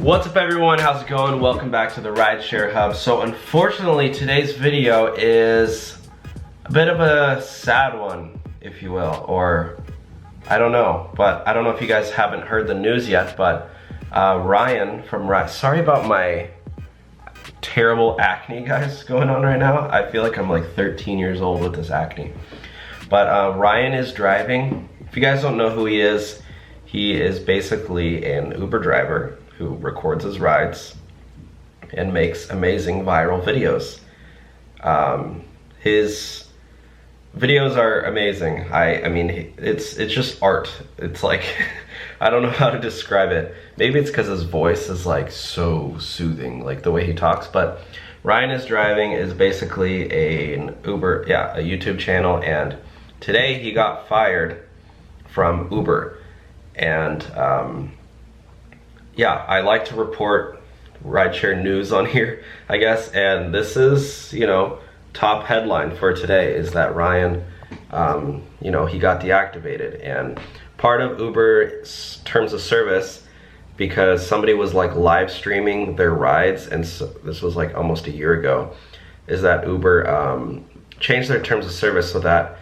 What's up everyone, how's it going? Welcome back to the Rideshare Hub. So unfortunately today's video is a bit of a sad one, if you will, or I don't know, but I don't know if you guys haven't heard the news yet, but Ryan from sorry about my terrible acne guys going on right now. I feel like I'm like 13 years old with this acne. But Ryan is driving. If you guys don't know who he is basically an Uber driver who records his rides and makes amazing viral videos. His videos are amazing. I mean, it's just art. It's like, I don't know how to describe it. Maybe it's because his voice is like so soothing, like the way he talks, but Ryan is Driving is basically a YouTube channel, and today he got fired from Uber. And yeah, I like to report rideshare news on here, I guess, and this is, you know, top headline for today is that Ryan, you know, he got deactivated, and part of Uber's terms of service, because somebody was like live streaming their rides, and so this was like almost a year ago, is that Uber changed their terms of service so that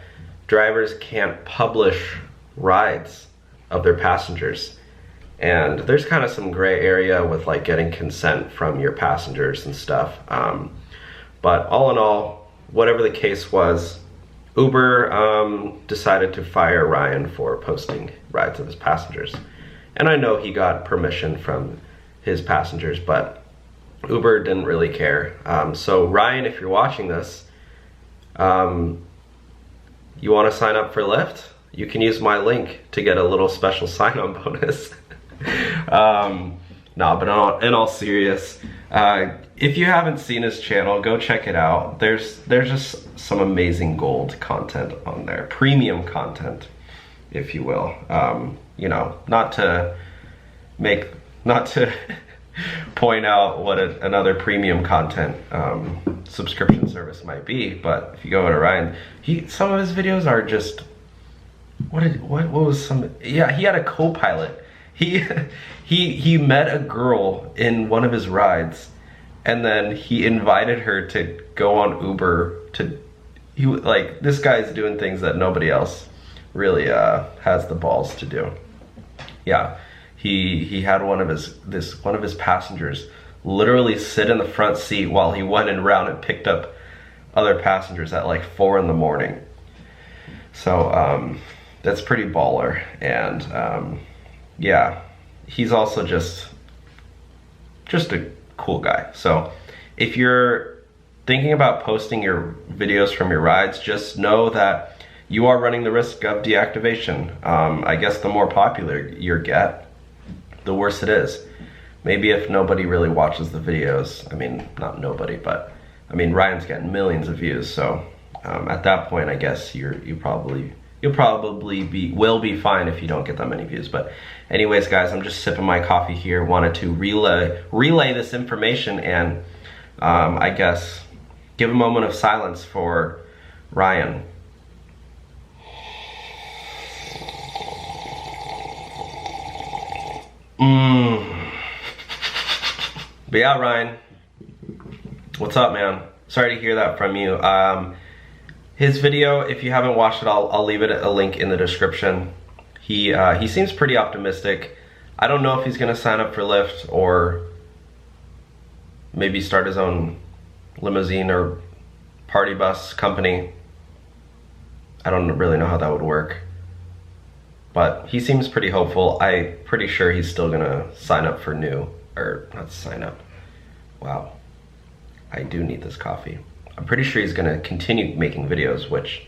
drivers can't publish rides of their passengers. And there's kind of some gray area with like getting consent from your passengers and stuff. But all in all, whatever the case was, Uber decided to fire Ryan for posting rides of his passengers. And I know he got permission from his passengers, but Uber didn't really care. So Ryan, if you're watching this, you want to sign up for Lyft? You can use my link to get a little special sign-on bonus. No, but in all serious, if you haven't seen his channel, go check it out. There's just some amazing gold content on there, premium content, if you will. You know, not to point out what another premium content subscription service might be, but if you go to Ryan, some of his videos are just, what was some, yeah, he had a co-pilot. He met a girl in one of his rides, and then he invited her to go on Uber like, this guy's doing things that nobody else really has the balls to do. Yeah, he had one of his passengers literally sit in the front seat while he went around and picked up other passengers at like 4 in the morning. So that's pretty baller. And yeah, he's also just a cool guy. So if you're thinking about posting your videos from your rides, just know that you are running the risk of deactivation. I guess the more popular you get, the worse it is. Maybe if nobody really watches the videos, I mean, not nobody, but I mean, Ryan's getting millions of views, so at that point, I guess you'll probably be fine if you don't get that many views. But anyways, guys, I'm just sipping my coffee here. Wanted to relay this information, and I guess give a moment of silence for Ryan. But yeah, Ryan, what's up, man? Sorry to hear that from you. His video, if you haven't watched it, I'll leave it a link in the description. He seems pretty optimistic. I don't know if he's gonna sign up for Lyft or maybe start his own limousine or party bus company. I don't really know how that would work. But he seems pretty hopeful. I'm pretty sure he's still gonna sign up for not sign up. Wow, I do need this coffee. I'm pretty sure he's gonna continue making videos, which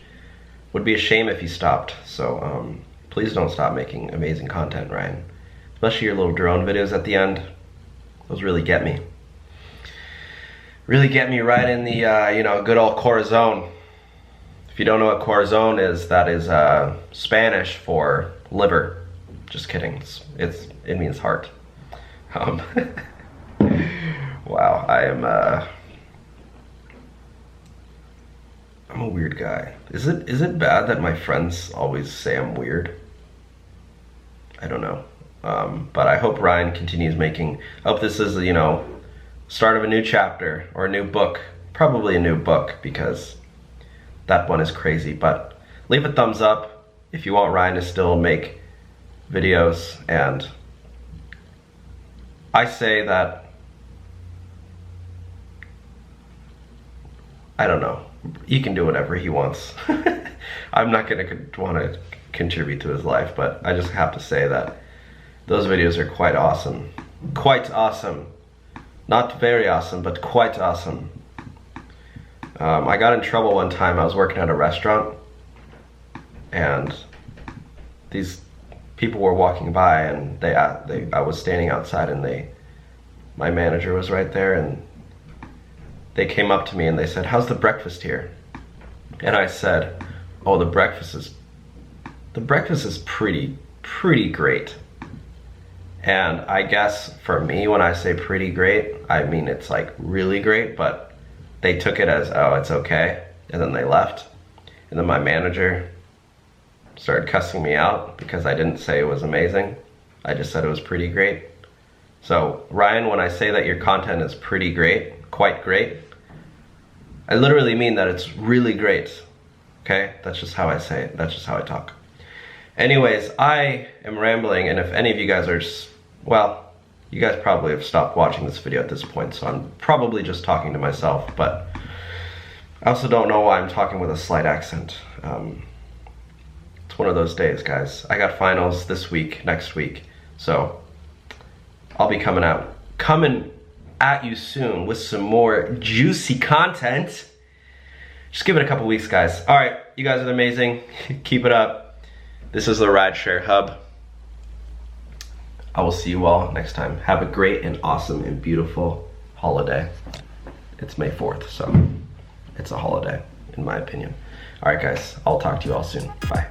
would be a shame if he stopped. So please don't stop making amazing content, Ryan. Especially your little drone videos at the end. Those really get me. Really get me right in the you know, good old corazon. If you don't know what corazon is, that is Spanish for liver. Just kidding. It means heart. Wow, I'm a weird guy. Is it bad that my friends always say I'm weird? I don't know. But I hope Ryan continues making, I hope this is, you know, start of a new chapter or a new book, probably a new book, because that one is crazy. But leave a thumbs up if you want Ryan to still make videos, and I say that, I don't know, he can do whatever he wants. I'm not gonna want to contribute to his life, but I just have to say that those videos are quite awesome. Quite awesome. Not very awesome, but quite awesome. I got in trouble one time. I was working at a restaurant, and these people were walking by, and I was standing outside, and my manager was right there, and they came up to me and they said, "How's the breakfast here?" And I said, "Oh, the breakfast is pretty great." And I guess for me, when I say pretty great, I mean it's like really great, but they took it as, oh, it's okay, and then they left. And then my manager started cussing me out because I didn't say it was amazing. I just said it was pretty great. So Ryan, when I say that your content is pretty great, quite great, I literally mean that it's really great. Okay? That's just how I say it. That's just how I talk. Anyways, I am rambling, and if any of you guys are, well, you guys probably have stopped watching this video at this point, so I'm probably just talking to myself, but I also don't know why I'm talking with a slight accent. It's one of those days, guys. I got finals this week, next week, so I'll be coming at you soon with some more juicy content. Just give it a couple weeks, guys. All right, you guys are amazing. Keep it up. This is the Rideshare Hub. I will see you all next time. Have a great and awesome and beautiful holiday. It's May 4th, so it's a holiday, in my opinion. All right, guys, I'll talk to you all soon. Bye.